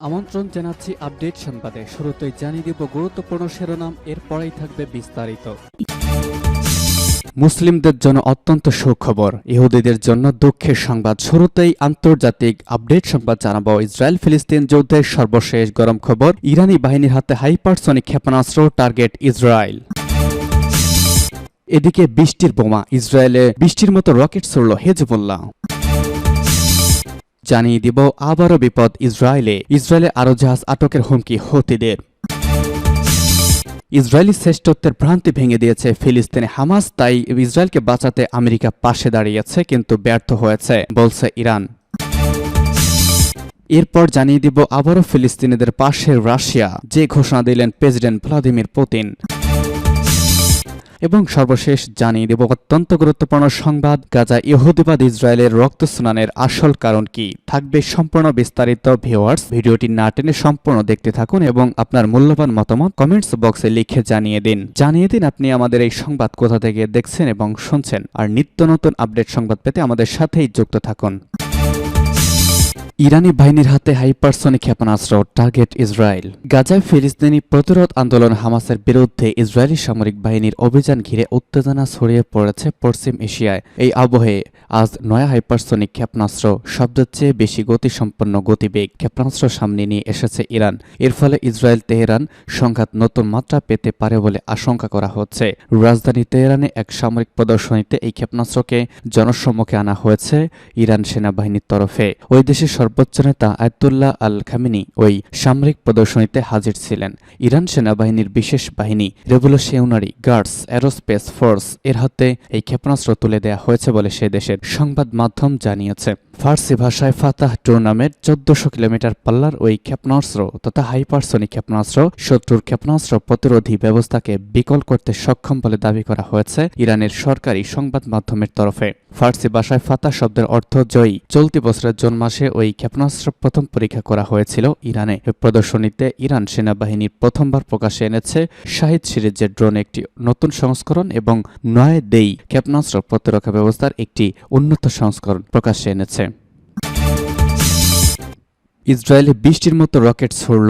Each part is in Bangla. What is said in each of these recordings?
আমন্ত্রণ জানাচ্ছি আপডেট সংবাদে। শুরুতেই জানিয়ে দিব গুরুত্বপূর্ণ শিরোনাম, এরপরেই থাকবে বিস্তারিত। মুসলিমদের জন্য অত্যন্ত সুখবর, ইহুদিদের জন্য দুঃখের সংবাদ। শুরুতেই আন্তর্জাতিক আপডেট সংবাদ জানাবো। ইসরায়েল ফিলিস্তিন যুদ্ধের সর্বশেষ গরম খবর, ইরানি বাহিনীর হাতে হাইপারসনিক ক্ষেপণাস্ত্র, টার্গেট ইসরায়েল। এদিকে বৃষ্টির বোমা, ইসরায়েলে বৃষ্টির মতো রকেট ছুড়ল হেজবুল্লাহ। জানিয়ে দিব আবারও বিপদ ইসরায়েলে আরো জাহাজ আটকের হুমকি হুতিদের। ইসরায়েলি শ্রেষ্ঠত্বের ভ্রান্তি ভেঙে দিয়েছে ফিলিস্তিনে হামাস, তাই ইসরায়েলকে বাঁচাতে আমেরিকা পাশে দাঁড়িয়েছে, কিন্তু ব্যর্থ হয়েছে বলছে ইরান। এরপর জানিয়ে দিব আবারও ফিলিস্তিনিদের পাশে রাশিয়া, যে ঘোষণা দিলেন প্রেসিডেন্ট ভ্লাদিমির পুতিন। এবং সর্বশেষ জানিয়ে দেব অত্যন্ত গুরুত্বপূর্ণ সংবাদ, গাজা ইহুদিবাদ ইসরায়েলের রক্তস্নানের আসল কারণ কি। থাকবে সম্পূর্ণ বিস্তারিত। ভিউয়ার্স, ভিডিওটি না টেনে সম্পূর্ণ দেখতে থাকুন এবং আপনার মূল্যবান মতামত কমেন্টস বক্সে লিখে জানিয়ে দিন আপনি আমাদের এই সংবাদ কোথা থেকে দেখছেন এবং শুনছেন। আর নিত্য নতুন আপডেট সংবাদ পেতে আমাদের সাথেই যুক্ত থাকুন। ইরানি বাহিনীর হাতে হাইপারসনিক ক্ষেপণাস্ত্র, টার্গেট ইসরায়েল। গাজায় ফিলিস্তিনি প্রতিরোধ আন্দোলন হামাসের বিরুদ্ধে ইসরায়েলি সামরিক বাহিনীর অভিযান ঘিরে উত্তেজনা ছড়িয়ে পড়েছে পশ্চিম এশিয়ায়। এই আবহে আজ নয়া হাইপারসনিক ক্ষেপণাস্ত্র, শব্দের চেয়ে বেশি গতিসম্পন্ন গতিবেগ ক্ষেপণাস্ত্র সামনে নিয়ে এসেছে ইরান। এর ফলে ইসরায়েল তেহরান সংঘাত নতুন মাত্রা পেতে পারে বলে আশঙ্কা করা হচ্ছে। রাজধানী তেহরানে এক সামরিক প্রদর্শনীতে এই ক্ষেপণাস্ত্রকে জনসম্মুখে আনা হয়েছে ইরান সেনাবাহিনীর তরফে। ওই দেশের সর্বোচ্চ নেতা আয়াতুল্লাহ আল খামেনি ওই সামরিক প্রদর্শনীতে হাজির ছিলেন। ইরান সেনাবাহিনীর বিশেষ বাহিনী রেভলিউশনারি গার্ডস এরোস্পেস ফোর্স এর হাতে এই ক্ষেপণাস্ত্র তুলে দেওয়া হয়েছে বলে সে দেশের সংবাদ মাধ্যম জানিয়েছে। ফার্সি ভাষায় ফাতাহ টুর্নামেন্ট 1400 কিলোমিটার পাল্লার ওই ক্ষেপণাস্ত্র তথা হাইপারসনিক ক্ষেপণাস্ত্র শত্রুর ক্ষেপণাস্ত্র প্রতিরোধী ব্যবস্থাকে বিকল করতে সক্ষম বলে দাবি করা হয়েছে ইরানের সরকারি সংবাদ মাধ্যমের তরফে। ফার্সি ভাষায় ফাতাহ শব্দের অর্থ জয়ী। চলতি বছরের জুন মাসে ওই ক্ষেপণাস্ত্র প্রথম পরীক্ষা করা হয়েছিল ইরানে। প্রদর্শনীতে ইরান সেনাবাহিনীর প্রথমবার প্রকাশে এনেছে শাহিদ সিরিজের ড্রোন একটি নতুন সংস্করণ এবং নয় দেই ক্ষেপণাস্ত্র প্রতিরক্ষা ব্যবস্থার একটি উন্নত সংস্করণ প্রকাশ্যে এনেছে। ইসরায়েলে বৃষ্টির মতো রকেট ছুড়ল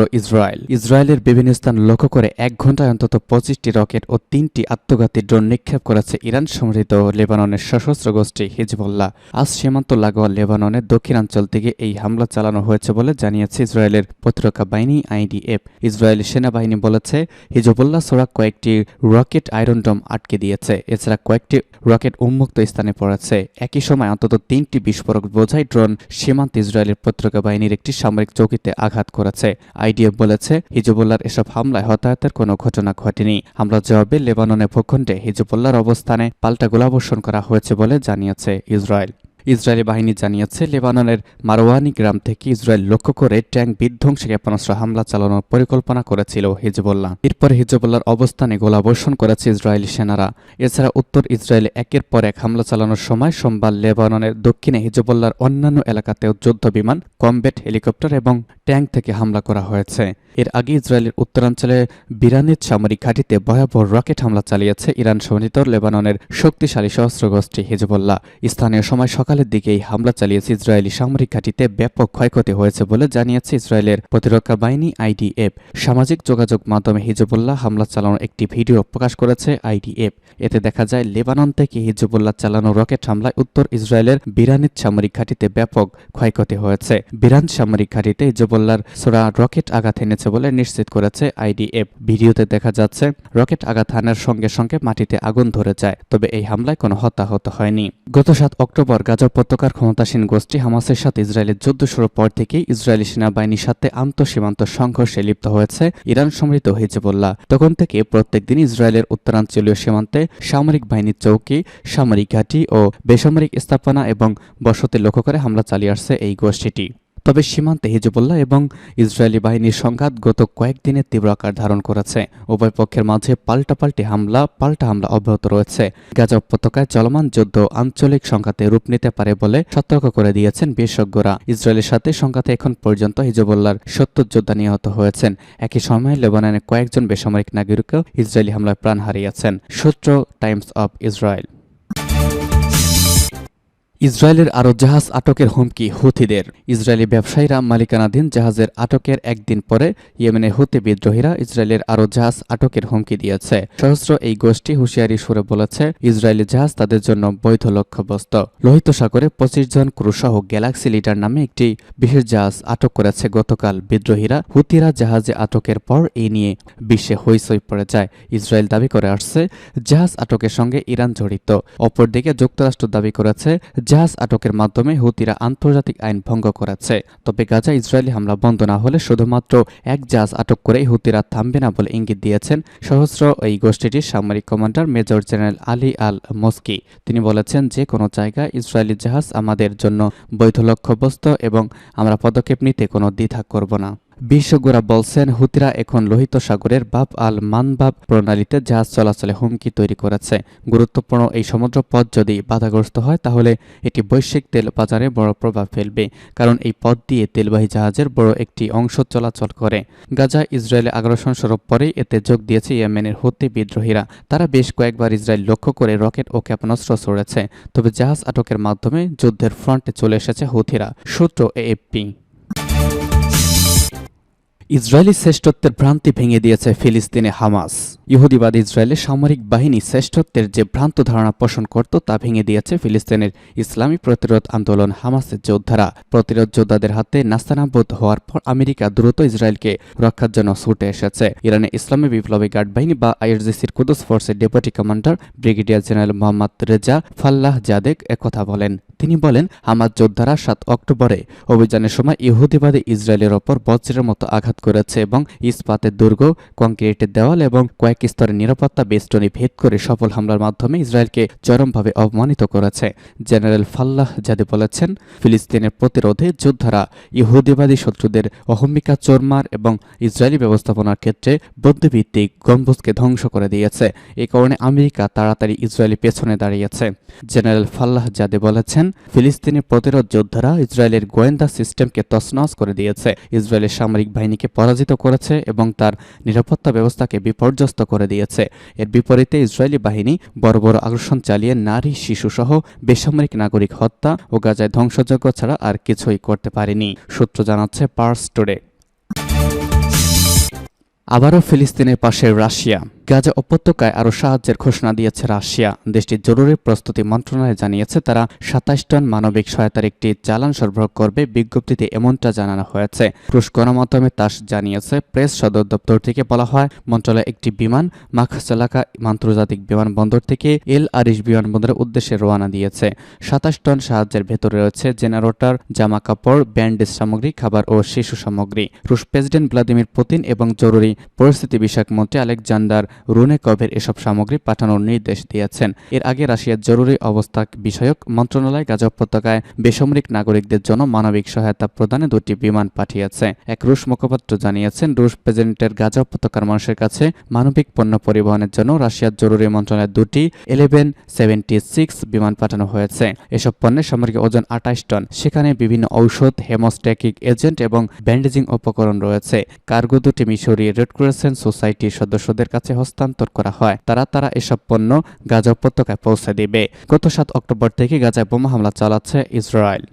ইসরায়েলের বিভিন্ন স্থান লক্ষ্য করে 1 ঘণ্টায় অন্তত 25টি রকেট ও 3টি আত্মঘাতী ড্রোন নিক্ষেপ করেছে ইরান সমৃদ্ধ লেবাননের সশস্ত্র গোষ্ঠী হিজবুল্লাহ। আজ সীমান্ত লাগোয়া লেবাননের দক্ষিণাঞ্চল থেকে এই হামলা চালানো হয়েছে বলে জানিয়েছে ইসরায়েলের প্রতিরক্ষা বাহিনী IDF। ইসরায়েলি সেনাবাহিনী বলেছে হিজবুল্লাহ ছোড়া কয়েকটি রকেট আয়রন ডোম আটকে দিয়েছে। এছাড়া কয়েকটি রকেট উন্মুক্ত স্থানে পড়েছে। একই সময় অন্তত 3টি বিস্ফোরক বোঝাই ড্রোন সীমান্তে ইসরায়েলের প্রতিরক্ষা বাহিনীর একটি সামরিক চৌকিতে আঘাত করেছে। IDF বলেছে হিজবুল্লাহর এসব হামলায় হতাহতের কোনো ঘটনা ঘটেনি। হামলার জবাবে লেবাননের ভূখণ্ডে হিজবুল্লাহর অবস্থানে পাল্টা গোলাবর্ষণ করা হয়েছে বলে জানিয়েছে ইসরায়েলি বাহিনী জানিয়েছে লেবাননের মারওয়ানি গ্রাম থেকে ইসরায়েল লক্ষ্য করে ট্যাঙ্ক বিধ্বংসী ক্ষেপণাস্ত্র হামলা চালানোর পরিকল্পনা করেছিল হিজবুল্লাহ। এরপরে হিজবুল্লাহর অবস্থানে গোলাবর্ষণ করেছে ইসরায়েলি সেনারা। এছাড়া উত্তর ইসরায়েলে একের পর এক হামলা চালানোর সময় সোমবার লেবাননের দক্ষিণে হিজবুল্লাহর অন্যান্য এলাকাতেও যুদ্ধ বিমান, কমব্যাট হেলিকপ্টার এবং ট্যাঙ্ক থেকে হামলা করা হয়েছে। এর আগে ইসরায়েলের উত্তরাঞ্চলে বিরানিত সামরিক ঘাঁটিতে ভয়াবহ রকেট হামলা চালিয়েছে ইরান সমর্থিত লেবাননের শক্তিশালী সশস্ত্র গোষ্ঠী হিজবুল্লাহ। স্থানীয় সময় সকালের দিকে এই হামলা চালিয়েছে ইসরায়েলি সামরিক ঘাঁটিতে ব্যাপক ক্ষয়ক্ষতি হয়েছে বলে জানিয়েছে ইসরায়েলের প্রতিরক্ষা বাহিনী IDF। সামাজিক যোগাযোগ মাধ্যমে হিজবুল্লাহ হামলা চালানোর একটি ভিডিও প্রকাশ করেছে IDF। এতে দেখা যায় লেবানন থেকে হিজবুল্লাহ চালানো রকেট হামলায় উত্তর ইসরায়েলের বিরানিত সামরিক ঘাঁটিতে ব্যাপক ক্ষয়ক্ষতি হয়েছে। বিরান সামরিক ঘাঁটিতে হিজবুল্লাহর ছোড়া রকেট আঘাত এনেছে বলে নিশ্চিত করেছে IDF। ভিডিওতে দেখা যাচ্ছে রকেট আঘাত হানার সঙ্গে সঙ্গে মাটিতে আগুন ধরে যায়, তবে এই হামলায় কোনো হতাহত হয়নি। গত 7 অক্টোবর গাজা উপত্যকার ক্ষমতাসীন গোষ্ঠী হামাসের সাথে ইসরায়েলের যুদ্ধ শুরুর পর থেকেই ইসরায়েলি সেনাবাহিনীর সাথে আন্তঃসীমান্ত সংঘর্ষে লিপ্ত হয়েছে ইরান সমৃদ্ধ হিজবুল্লাহ। তখন থেকে প্রত্যেক দিন ইসরায়েলের উত্তরাঞ্চলীয় সীমান্তে সামরিক বাহিনীর চৌকি, সামরিক ঘাঁটি ও বেসামরিক স্থাপনা এবং বসতি লক্ষ্য করে হামলা চালিয়ে আসছে এই গোষ্ঠীটি। তবে সীমান্তে হিজবুল্লাহ এবং ইসরায়েলি বাহিনীর সংঘাত গত কয়েকদিনে তীব্র আকার ধারণ করেছে। উভয় পক্ষের মাঝে পাল্টা হামলা অব্যাহত রয়েছে। গাজা উপত্যকায় চলমান যুদ্ধ আঞ্চলিক সংঘাতে রূপ নিতে পারে বলে সতর্ক করে দিয়েছেন বিশেষজ্ঞরা। ইসরায়েলের সাথে সংঘাতে এখন পর্যন্ত হিজবুল্লাহর 70 যোদ্ধা নিহত হয়েছেন। একই সময়ে লেবাননের কয়েকজন বেসামরিক নাগরিকও ইসরায়েলি হামলায় প্রাণ হারিয়েছেন। সূত্র টাইমস অব ইসরায়েল। ইসরায়েলের আরও জাহাজ আটকের হুমকি হুথিদের। ইসরায়েলি ব্যবসায়ীরা মালিকানাধীন জাহাজের আটকের একদিন পরে ইয়েমেনের হুথি বিদ্রোহীরা ইসরায়েলের আরও জাহাজ আটকের হুমকি দিয়েছে। সহস্র এই গোষ্ঠী হুঁশিয়ারি সুরে বলেছে, ইসরায়েলি জাহাজ তাদের জন্য বৈধ লক্ষ্যবস্তু। লোহিত সাগরে 25 জন ক্রুসহ গ্যালাক্সি লিডার নামে একটি বিশেষ জাহাজ আটক করেছে গতকাল বিদ্রোহীরা। হুথিরা জাহাজে আটকের পর এই নিয়ে বিশ্বে হইচই পড়ে যায়। ইসরায়েল দাবি করে আসছে জাহাজ আটকের সঙ্গে ইরান জড়িত। অপরদিকে যুক্তরাষ্ট্র দাবি করেছে জাহাজ আটকের মাধ্যমে হুতিরা আন্তর্জাতিক আইন ভঙ্গ করেছে। তবে গাজা ইসরায়েলি হামলা বন্ধ না হলে শুধুমাত্র এক জাহাজ আটক করেই হুতিরা থামবে না বলে ইঙ্গিত দিয়েছেন সহস্র এই গোষ্ঠীটির সামরিক কমান্ডার মেজর জেনারেল আলী আল মস্কি। তিনি বলেছেন, যে কোনো জায়গায় ইসরায়েলি জাহাজ আমাদের জন্য বৈধ লক্ষ্যবস্তু এবং আমরা পদক্ষেপ নিতে কোনো দ্বিধা করব না। বিশেষজ্ঞরা বলছেন, হুতিরা এখন লোহিত সাগরের বাব আল মানবাব প্রণালীতে জাহাজ চলাচলে হুমকি তৈরি করেছে। গুরুত্বপূর্ণ এই সমুদ্র পথ যদি বাধাগ্রস্ত হয় তাহলে এটি বৈশ্বিক তেল বাজারে বড় প্রভাব ফেলবে, কারণ এই পথ দিয়ে তেলবাহী জাহাজের বড় একটি অংশ চলাচল করে। গাজা ইসরায়েলে আগ্রাসন স্বরূপ পরেই এতে যোগ দিয়েছে ইয়েমেনের হুতি বিদ্রোহীরা। তারা বেশ কয়েকবার ইসরায়েল লক্ষ্য করে রকেট ও ক্ষেপণাস্ত্র ছড়েছে। তবে জাহাজ আটকের মাধ্যমে যুদ্ধের ফ্রন্টে চলে এসেছে হুতিরা। সূত্র এএফপি। ইসরায়েলি শ্রেষ্ঠত্বের ভ্রান্তি ভেঙে দিয়েছে ফিলিস্তিনে হামাস। ইহুদিবাদ ইসরায়েলের সামরিক বাহিনী শ্রেষ্ঠত্বের যে ভ্রান্ত ধারণা পোষণ করত তা ভেঙে দিয়েছে ফিলিস্তিনের ইসলামী প্রতিরোধ আন্দোলন হামাসের যোদ্ধারা। প্রতিরোধ যোদ্ধাদের হাতে নাস্তানাবুদ হওয়ার পর আমেরিকা দ্রুত ইসরায়েলকে রক্ষার জন্য ছুটে এসেছে। ইরানের ইসলামী বিপ্লবী গার্ড বাহিনী বা আইআরজিসির কুদস ফোর্সের deputy commander brigadier general Mohammad Reza Fallah জাদেক একথা বলেন। তিনি বলেন, হামাস যোদ্ধারা 7 অক্টোবরে অভিযানের সময় ইহুদিবাদী ইসরায়েলের ওপর বজ্রের মতো আঘাত করেছে এবং ইস্পাতের দুর্গ, কংক্রিটের দেওয়াল এবং কয়েক স্তরের নিরাপত্তা বেষ্টনী ভেদ করে সফল হামলার মাধ্যমে ইসরায়েলকে চরমভাবে অপমানিত করেছে। জেনারেল ফাল্লাহ জাদে বলেছেন, ফিলিস্তিনের প্রতিরোধে যোদ্ধারা ইহুদিবাদী শত্রুদের অহমিকা চোরমার এবং ইসরায়েলি ব্যবস্থাপনার ক্ষেত্রে বুদ্ধিভিত্তিক গম্বুজকে ধ্বংস করে দিয়েছে। এ কারণে আমেরিকা তাড়াতাড়ি ইসরায়েলি পেছনে দাঁড়িয়েছে। জেনারেল ফাল্লাহ জাদে বলেছেন, ফিলিস্তিনি প্রতিরোধ যোদ্ধারা ইসরায়েলের গোয়েন্দা সিস্টেমকে তছনছ করে দিয়েছে, ইসরায়েলের সামরিক বাহিনীকে পরাজিত করেছে এবং তার নিরাপত্তা ব্যবস্থাকে বিপর্যস্ত করে দিয়েছে। এর বিপরীতে ইসরায়েলি বাহিনী বড় বড় আগ্রাসন চালিয়ে নারী, শিশুসহ বেসামরিক নাগরিক হত্যা ও গাজায় ধ্বংসযজ্ঞ ছাড়া আর কিছুই করতে পারেনি, সূত্র জানাচ্ছে পার্স টুডে। আবারও ফিলিস্তিনের পাশে রাশিয়া। গাজা উপত্যকায় আরও সাহায্যের ঘোষণা দিয়েছে রাশিয়া। দেশটির জরুরি প্রস্তুতি মন্ত্রণালয় জানিয়েছে তারা 27 টন মানবিক সহায়তার একটি চালান সরবরাহ করবে। বিজ্ঞপ্তিতে এমনটা জানানো হয়েছে। রুশ গণমাধ্যমে তাস জানিয়েছে। প্রেস সদর দপ্তর থেকে বলা হয়, মন্ত্রণালয় একটি বিমান মাখসালাকা আন্তর্জাতিক বিমানবন্দর থেকে এল আরিশ বিমানবন্দরের উদ্দেশ্যে রওনা দিয়েছে। 27 টন সাহায্যের ভেতরে রয়েছে জেনারেটর, জামা কাপড়, ব্যান্ডেজ সামগ্রী, খাবার ও শিশু সামগ্রী। রুশ প্রেসিডেন্ট ভ্লাদিমির পুতিন এবং জরুরি পরিস্থিতি বিষয়ক মন্ত্রী আলেকজান্ডার রুনেকভের এসব সামগ্রী পাঠানোর নির্দেশ দিয়েছেন। এর আগে রাশিয়ার জরুরি অবস্থা বিষয়ক মন্ত্রণালয় গাজা উপত্যকায় বেসামরিক নাগরিকদের জন্য মানবিক সহায়তা প্রদানে 2টি বিমান পাঠিয়েছে। এক রুশ মুখপাত্র জানিয়েছেন, রুশ প্রেসিডেন্টের গাজা উপত্যকার মানুষের কাছে মানবিক পণ্য পরিবহনের জন্য রাশিয়ার জরুরি মন্ত্রণালয়ের 2টি 1176 বিমান পাঠানো হয়েছে। এসব পণ্যের সামগ্রিক ওজন 28 টন। সেখানে বিভিন্ন ঔষধ, হেমোস্ট্যাটিক এজেন্ট এবং ব্যান্ডেজিং উপকরণ রয়েছে। কার্গো 2টি মিশরী রেড ক্রিসেন্ট সোসাইটির সদস্যদের কাছে হস্তান্তর করা হয়। তারা এসব পণ্য গাজা উপত্যকায় পৌঁছে দিবে। গত 7 অক্টোবর থেকে গাজায় বোমা হামলা চালাচ্ছে ইসরায়েল।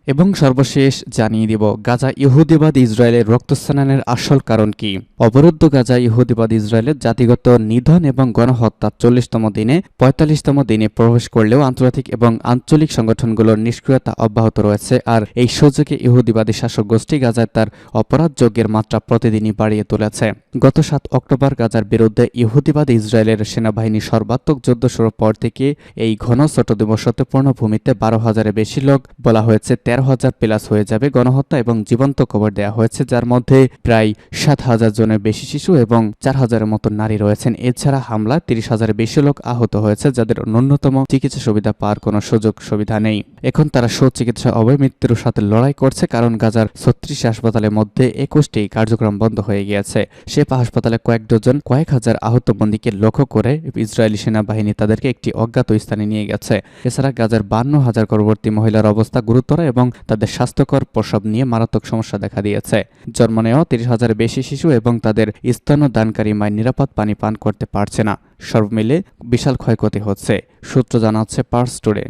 এবং সর্বশেষ জানিয়ে দিব, গাজা ইহুদিবাদ ইসরায়েলের রক্তস্নানের আসল কারণ কি। অবরুদ্ধ গাজা ইহুদিবাদ ইসরায়েলের জাতিগত নিধন এবং গণহত্যা 40তম দিনে 45তম দিনে প্রবেশ করলেও আন্তর্জাতিক এবং আঞ্চলিক সংগঠনগুলোর নিষ্ক্রিয়তা অব্যাহত রয়েছে। আর এই সুযোগে ইহুদিবাদী শাসক গোষ্ঠী গাজায় তার অপরাধযজ্ঞের মাত্রা প্রতিদিনই বাড়িয়ে তুলেছে। গত 7 অক্টোবর গাজার বিরুদ্ধে ইহুদিবাদ ইসরায়েলের সেনাবাহিনী সর্বাত্মক যুদ্ধ শুরুর পর থেকে এই ঘন ছোট দিবসত্বপূর্ণ ভূমিতে 12,000-এর বেশি লোক, বলা হয়েছে 13,000 প্লাস হয়ে যাবে, গণহত্যা এবং জীবন্ত কবর দেওয়া হয়েছে, যার মধ্যে প্রায় 7,000 জনের বেশি শিশু এবং 4,000-এর মতো নারী রয়েছেন। এছাড়া হামলা 30,000-এর বেশি লোক আহত হয়েছে, যাদের ন্যূনতম চিকিৎসা সুবিধা পাওয়ার কোনো সুযোগ সুবিধা নেই। এখন তারা সুচিকিৎসা অভাবে মৃত্যুর সাথে লড়াই করছে, কারণ গাজার 36 হাসপাতালের মধ্যে 21টি কার্যক্রম বন্ধ হয়ে গিয়েছে। শেফা হাসপাতালে কয়েক হাজার আহত বন্দীকে লক্ষ্য করে ইসরায়েলি সেনাবাহিনী তাদেরকে একটি অজ্ঞাত স্থানে নিয়ে গেছে। এছাড়া গাজার 52,000 গর্ভবতী মহিলার অবস্থা গুরুতর এবং এবং তাদের স্বাস্থ্যকর প্রসব নিয়ে মারাত্মক সমস্যা দেখা দিয়েছে। জন্ম নেওয়া 30,000-এর বেশি শিশু এবং তাদের স্তন্যদানকারী মায়ের নিরাপদ পানি পান করতে পারছে না। সব মিলে বিশাল ক্ষয়ক্ষতি হচ্ছে, সূত্র জানাচ্ছে পার্স টুডে।